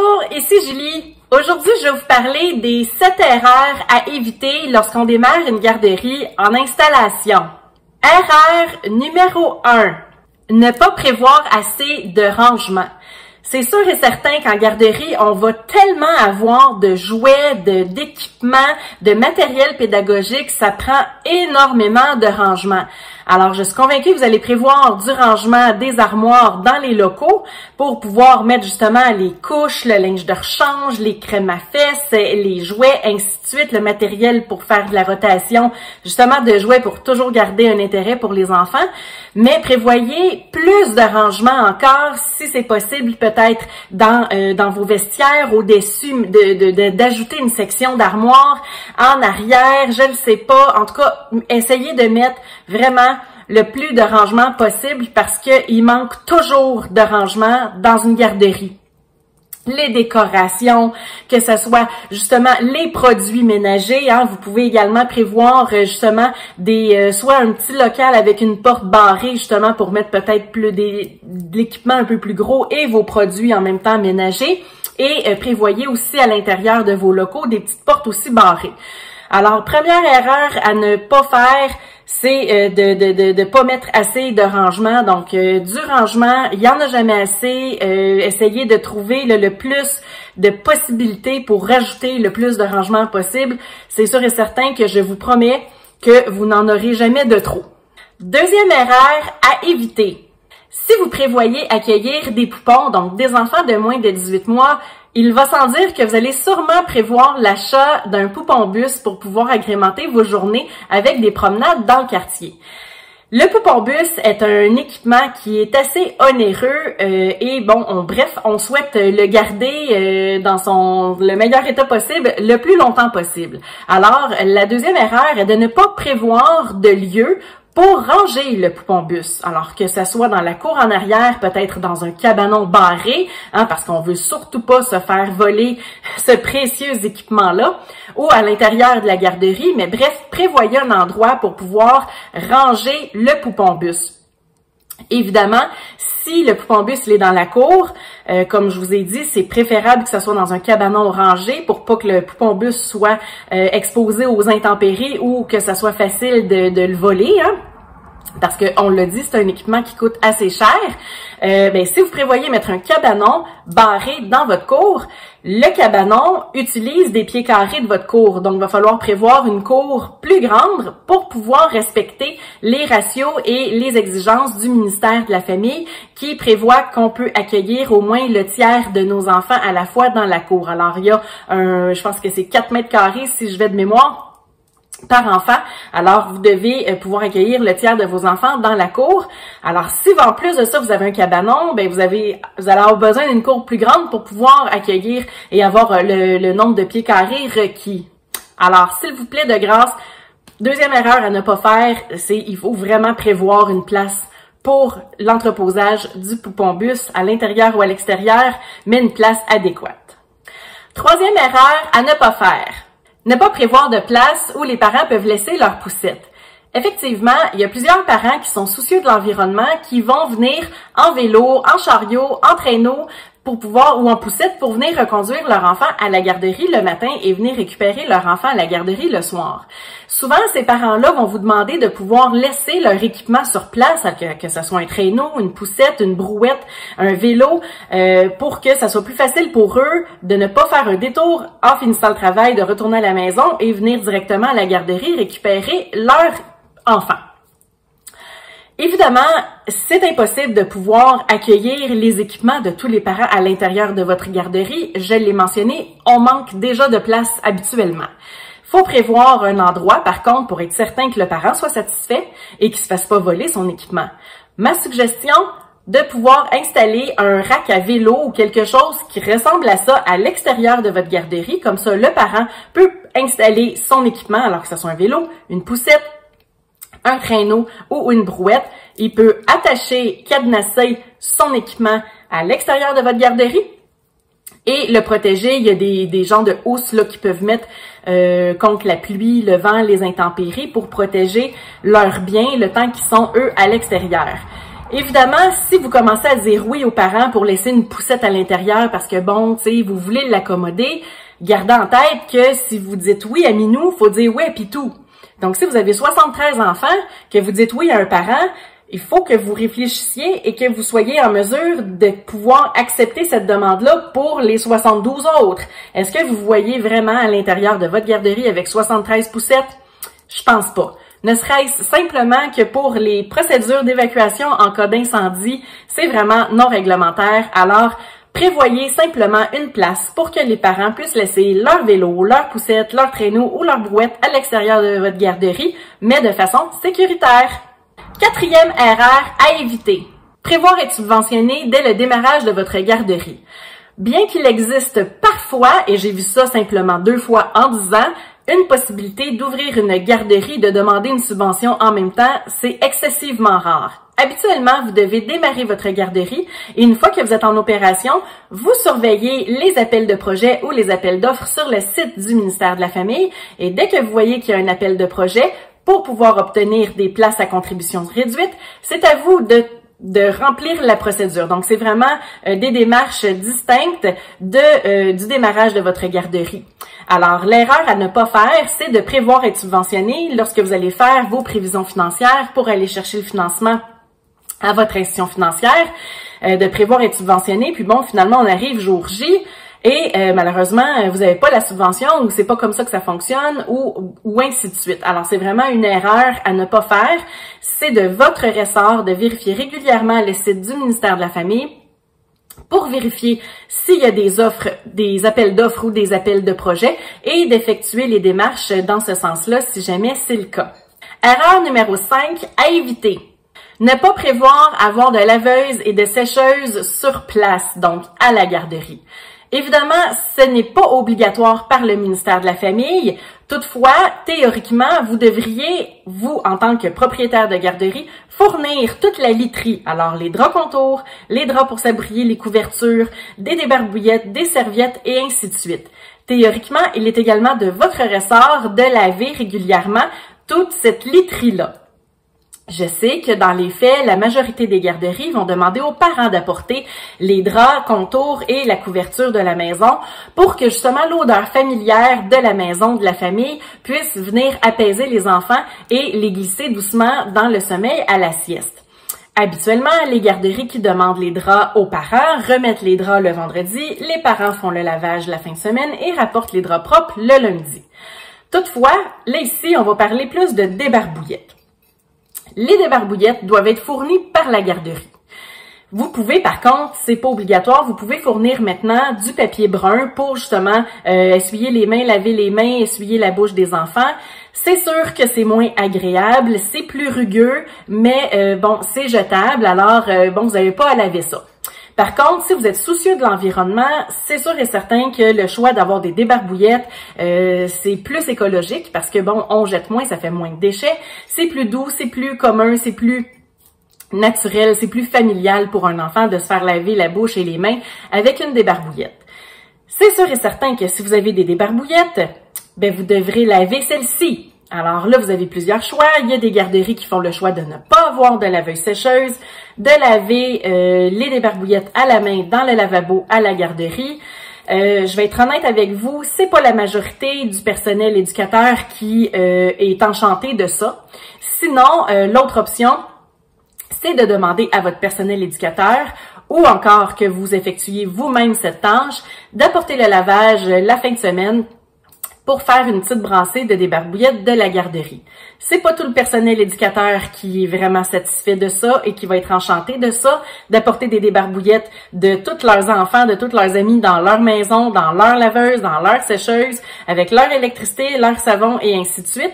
Bonjour, ici Julie. Aujourd'hui, je vais vous parler des 7 erreurs à éviter lorsqu'on démarre une garderie en installation. Erreur numéro 1. Ne pas prévoir assez de rangement. C'est sûr et certain qu'en garderie, on va tellement avoir de jouets, d'équipements, de matériel pédagogique, ça prend énormément de rangement. Alors, je suis convaincue que vous allez prévoir du rangement des armoires dans les locaux pour pouvoir mettre justement les couches, le linge de rechange, les crèmes à fesses, les jouets, ainsi de suite, le matériel pour faire de la rotation, justement de jouets pour toujours garder un intérêt pour les enfants. Mais prévoyez plus de rangement encore, si c'est possible, peut-être dans vos vestiaires, au-dessus, d'ajouter une section d'armoire en arrière, je ne sais pas. En tout cas, essayez de mettre vraiment le plus de rangement possible parce qu'il manque toujours de rangement dans une garderie. Les décorations, que ce soit justement les produits ménagers, hein, vous pouvez également prévoir justement soit un petit local avec une porte barrée justement pour mettre peut-être de l'équipement un peu plus gros et vos produits en même temps ménagers, et prévoyez aussi à l'intérieur de vos locaux des petites portes aussi barrées. Alors, première erreur à ne pas faire, c'est de pas mettre assez de rangement. Donc, du rangement, il y en a jamais assez. Essayez de trouver le plus de possibilités pour rajouter le plus de rangement possible. C'est sûr et certain que je vous promets que vous n'en aurez jamais de trop. Deuxième erreur à éviter. Si vous prévoyez accueillir des poupons, donc des enfants de moins de 18 mois, il va sans dire que vous allez sûrement prévoir l'achat d'un poupon-bus pour pouvoir agrémenter vos journées avec des promenades dans le quartier. Le poupon-bus est un équipement qui est assez onéreux et bon, bref, on souhaite le garder dans le meilleur état possible le plus longtemps possible. Alors, la deuxième erreur est de ne pas prévoir de lieu pour ranger le poupon-bus, alors que ça soit dans la cour en arrière, peut-être dans un cabanon barré, hein, parce qu'on veut surtout pas se faire voler ce précieux équipement-là, ou à l'intérieur de la garderie, mais bref, prévoyez un endroit pour pouvoir ranger le poupon-bus. Évidemment, si le poupon-bus est dans la cour, comme je vous ai dit, c'est préférable que ce soit dans un cabanon rangé pour pas que le poupon-bus soit exposé aux intempéries ou que ça soit facile de le voler, hein. Parce qu'on l'a dit, c'est un équipement qui coûte assez cher. Si vous prévoyez mettre un cabanon barré dans votre cour, le cabanon utilise des pieds carrés de votre cour. Donc, il va falloir prévoir une cour plus grande pour pouvoir respecter les ratios et les exigences du ministère de la Famille qui prévoit qu'on peut accueillir au moins le tiers de nos enfants à la fois dans la cour. Alors, il y a je pense que c'est 4 mètres carrés si je vais de mémoire par enfant. Alors, vous devez pouvoir accueillir le tiers de vos enfants dans la cour. Alors, si en plus de ça, vous avez un cabanon, vous allez avoir besoin d'une cour plus grande pour pouvoir accueillir et avoir le nombre de pieds carrés requis. Alors, s'il vous plaît, de grâce, deuxième erreur à ne pas faire, il faut vraiment prévoir une place pour l'entreposage du poupon-bus à l'intérieur ou à l'extérieur, mais une place adéquate. Troisième erreur à ne pas faire. Ne pas prévoir de place où les parents peuvent laisser leurs poussettes. Effectivement, il y a plusieurs parents qui sont soucieux de l'environnement qui vont venir en vélo, en chariot, en traîneau ou en poussette pour venir reconduire leur enfant à la garderie le matin et venir récupérer leur enfant à la garderie le soir. Souvent, ces parents-là vont vous demander de pouvoir laisser leur équipement sur place, que ce soit un traîneau, une poussette, une brouette, un vélo, pour que ça soit plus facile pour eux de ne pas faire un détour en finissant le travail, de retourner à la maison et venir directement à la garderie récupérer leur enfant. Évidemment, c'est impossible de pouvoir accueillir les équipements de tous les parents à l'intérieur de votre garderie. Je l'ai mentionné, on manque déjà de place habituellement. Faut prévoir un endroit, par contre, pour être certain que le parent soit satisfait et qu'il ne se fasse pas voler son équipement. Ma suggestion, de pouvoir installer un rack à vélo ou quelque chose qui ressemble à ça à l'extérieur de votre garderie. Comme ça, le parent peut installer son équipement, alors que ce soit un vélo, une poussette, un traîneau ou une brouette. Il peut attacher, cadenasser son équipement à l'extérieur de votre garderie et le protéger. Il y a des genres de housses là, qui peuvent mettre contre la pluie, le vent, les intempéries pour protéger leurs biens le temps qu'ils sont, eux, à l'extérieur. Évidemment, si vous commencez à dire oui aux parents pour laisser une poussette à l'intérieur parce que bon, tu sais, vous voulez l'accommoder, gardez en tête que si vous dites oui à Minou, faut dire oui à Pitou. Donc, si vous avez 73 enfants, que vous dites oui à un parent, il faut que vous réfléchissiez et que vous soyez en mesure de pouvoir accepter cette demande-là pour les 72 autres. Est-ce que vous voyez vraiment à l'intérieur de votre garderie avec 73 poussettes? Je pense pas. Ne serait-ce simplement que pour les procédures d'évacuation en cas d'incendie, c'est vraiment non réglementaire. Alors, prévoyez simplement une place pour que les parents puissent laisser leur vélo, leur poussette, leur traîneau ou leur brouette à l'extérieur de votre garderie, mais de façon sécuritaire. Quatrième erreur à éviter. Prévoir et subventionner dès le démarrage de votre garderie. Bien qu'il existe parfois, et j'ai vu ça simplement 2 fois en 10 ans, une possibilité d'ouvrir une garderie et de demander une subvention en même temps, c'est excessivement rare. Habituellement, vous devez démarrer votre garderie et une fois que vous êtes en opération, vous surveillez les appels de projet ou les appels d'offres sur le site du ministère de la Famille et dès que vous voyez qu'il y a un appel de projet, pour pouvoir obtenir des places à contribution réduite, c'est à vous de remplir la procédure. Donc, c'est vraiment des démarches distinctes du démarrage de votre garderie. Alors, l'erreur à ne pas faire, c'est de prévoir être subventionné lorsque vous allez faire vos prévisions financières pour aller chercher le financement à votre institution financière, de prévoir être subventionné. Puis bon, finalement, on arrive jour J et malheureusement, vous n'avez pas la subvention ou c'est pas comme ça que ça fonctionne ou ainsi de suite. Alors, c'est vraiment une erreur à ne pas faire. C'est de votre ressort de vérifier régulièrement le site du ministère de la Famille pour vérifier s'il y a des offres, des appels d'offres ou des appels de projet et d'effectuer les démarches dans ce sens-là si jamais c'est le cas. Erreur numéro 5 à éviter. Ne pas prévoir avoir de laveuses et de sécheuses sur place, donc à la garderie. Évidemment, ce n'est pas obligatoire par le ministère de la Famille. Toutefois, théoriquement, vous devriez, vous, en tant que propriétaire de garderie, fournir toute la literie. Alors, les draps contours, les draps pour s'abrier, les couvertures, des débarbouillettes, des serviettes et ainsi de suite. Théoriquement, il est également de votre ressort de laver régulièrement toute cette literie-là. Je sais que dans les faits, la majorité des garderies vont demander aux parents d'apporter les draps, contours et la couverture de la maison pour que justement l'odeur familière de la maison, de la famille, puisse venir apaiser les enfants et les glisser doucement dans le sommeil à la sieste. Habituellement, les garderies qui demandent les draps aux parents remettent les draps le vendredi, les parents font le lavage la fin de semaine et rapportent les draps propres le lundi. Toutefois, là ici, on va parler plus de débarbouillettes. Les débarbouillettes doivent être fournies par la garderie. Vous pouvez, par contre, c'est pas obligatoire, vous pouvez fournir maintenant du papier brun pour justement essuyer les mains, laver les mains, essuyer la bouche des enfants. C'est sûr que c'est moins agréable, c'est plus rugueux, mais bon, c'est jetable, alors bon, vous n'avez pas à laver ça. Par contre, si vous êtes soucieux de l'environnement, c'est sûr et certain que le choix d'avoir des débarbouillettes, c'est plus écologique parce que bon, on jette moins, ça fait moins de déchets. C'est plus doux, c'est plus commun, c'est plus naturel, c'est plus familial pour un enfant de se faire laver la bouche et les mains avec une débarbouillette. C'est sûr et certain que si vous avez des débarbouillettes, ben vous devrez laver celle-ci. Alors là, vous avez plusieurs choix. Il y a des garderies qui font le choix de ne pas avoir de laveuse sécheuse, de laver les débarbouillettes à la main dans le lavabo à la garderie. Je vais être honnête avec vous, c'est pas la majorité du personnel éducateur qui est enchanté de ça. Sinon, l'autre option, c'est de demander à votre personnel éducateur ou encore que vous effectuiez vous-même cette tâche, d'apporter le lavage la fin de semaine pour faire une petite brassée de débarbouillettes de la garderie. C'est pas tout le personnel éducateur qui est vraiment satisfait de ça et qui va être enchanté de ça, d'apporter des débarbouillettes de tous leurs enfants, de tous leurs amis dans leur maison, dans leur laveuse, dans leur sécheuse, avec leur électricité, leur savon et ainsi de suite.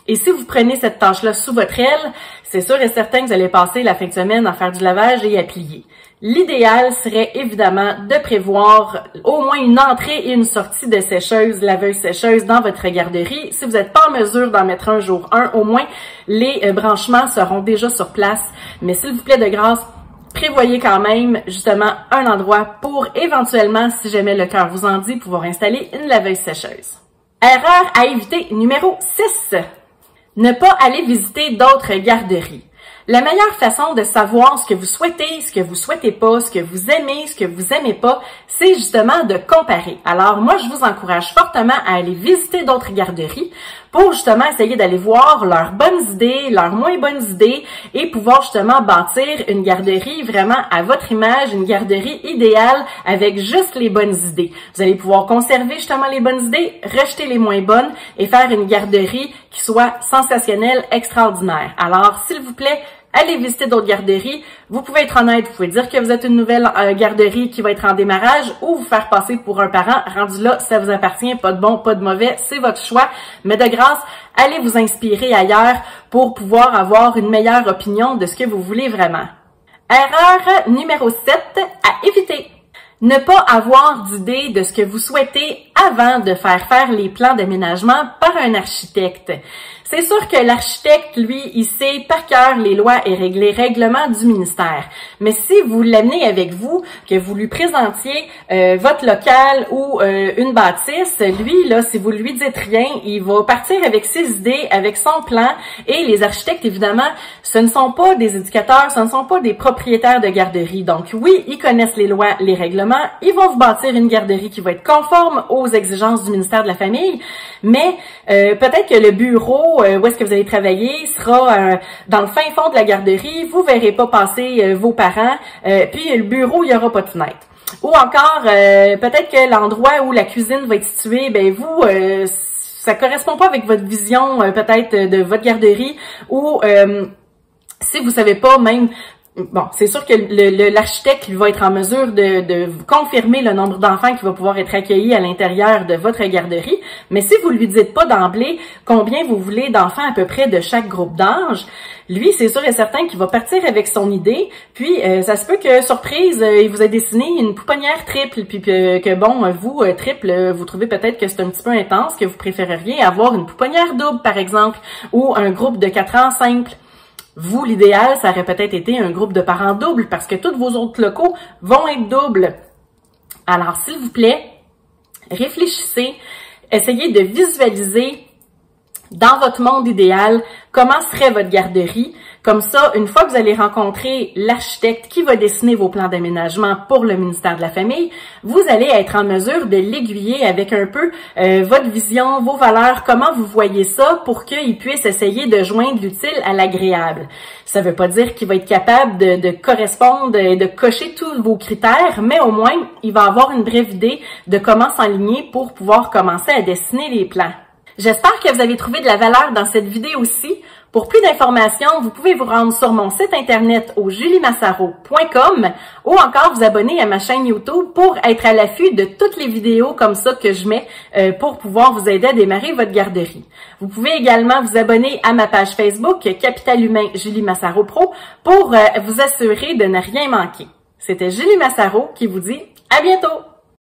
Et si vous prenez cette tâche-là sous votre aile, c'est sûr et certain que vous allez passer la fin de semaine à faire du lavage et à plier. L'idéal serait évidemment de prévoir au moins une entrée et une sortie de sécheuse, laveuse sécheuse dans votre garderie. Si vous n'êtes pas en mesure d'en mettre un jour 1, au moins les branchements seront déjà sur place. Mais s'il vous plaît de grâce, prévoyez quand même justement un endroit pour éventuellement, si jamais le cœur vous en dit, pouvoir installer une laveuse sécheuse. Erreur à éviter numéro 6. Ne pas aller visiter d'autres garderies. La meilleure façon de savoir ce que vous souhaitez, ce que vous souhaitez pas, ce que vous aimez, ce que vous aimez pas, c'est justement de comparer. Alors moi, je vous encourage fortement à aller visiter d'autres garderies pour justement essayer d'aller voir leurs bonnes idées, leurs moins bonnes idées et pouvoir justement bâtir une garderie vraiment à votre image, une garderie idéale avec juste les bonnes idées. Vous allez pouvoir conserver justement les bonnes idées, rejeter les moins bonnes et faire une garderie qui soit sensationnelle, extraordinaire. Alors, s'il vous plaît, allez visiter d'autres garderies. Vous pouvez être honnête, vous pouvez dire que vous êtes une nouvelle garderie qui va être en démarrage ou vous faire passer pour un parent. Rendu là, ça vous appartient, pas de bon, pas de mauvais, c'est votre choix. Mais de grâce, allez vous inspirer ailleurs pour pouvoir avoir une meilleure opinion de ce que vous voulez vraiment. Erreur numéro 7 à éviter. Ne pas avoir d'idée de ce que vous souhaitez avant de faire les plans d'aménagement par un architecte. C'est sûr que l'architecte, lui, il sait par cœur les lois et les règlements du ministère. Mais si vous l'amenez avec vous, que vous lui présentiez votre local ou une bâtisse, lui, là, si vous lui dites rien, il va partir avec ses idées, avec son plan. Et les architectes, évidemment, ce ne sont pas des éducateurs, ce ne sont pas des propriétaires de garderies. Donc oui, ils connaissent les lois, les règlements. Ils vont vous bâtir une garderie qui va être conforme aux exigences du ministère de la Famille. Mais peut-être que le bureau où est-ce que vous allez travailler sera dans le fin fond de la garderie, vous verrez pas passer vos parents, puis le bureau, il y aura pas de fenêtre. Ou encore, peut-être que l'endroit où la cuisine va être située, ben vous, ça correspond pas avec votre vision peut-être de votre garderie, ou si vous savez pas même. Bon, c'est sûr que l'architecte va être en mesure de confirmer le nombre d'enfants qui va pouvoir être accueillis à l'intérieur de votre garderie, mais si vous lui dites pas d'emblée combien vous voulez d'enfants à peu près de chaque groupe d'âge, lui, c'est sûr et certain qu'il va partir avec son idée, puis ça se peut que, surprise, il vous a dessiné une pouponnière triple, puis que bon, vous, triple, vous trouvez peut-être que c'est un petit peu intense, que vous préféreriez avoir une pouponnière double, par exemple, ou un groupe de 4 ans simple. Vous, l'idéal, ça aurait peut-être été un groupe de parents doubles parce que tous vos autres locaux vont être doubles. Alors, s'il vous plaît, réfléchissez, essayez de visualiser dans votre monde idéal comment serait votre garderie. Comme ça, une fois que vous allez rencontrer l'architecte qui va dessiner vos plans d'aménagement pour le ministère de la Famille, vous allez être en mesure de l'aiguiller avec un peu votre vision, vos valeurs, comment vous voyez ça pour qu'il puisse essayer de joindre l'utile à l'agréable. Ça ne veut pas dire qu'il va être capable de correspondre et de cocher tous vos critères, mais au moins, il va avoir une brève idée de comment s'enligner pour pouvoir commencer à dessiner les plans. J'espère que vous avez trouvé de la valeur dans cette vidéo aussi. Pour plus d'informations, vous pouvez vous rendre sur mon site internet au juliemassaro.com ou encore vous abonner à ma chaîne YouTube pour être à l'affût de toutes les vidéos comme ça que je mets pour pouvoir vous aider à démarrer votre garderie. Vous pouvez également vous abonner à ma page Facebook Capital Humain Julie Massaro Pro pour vous assurer de ne rien manquer. C'était Julie Massaro qui vous dit à bientôt!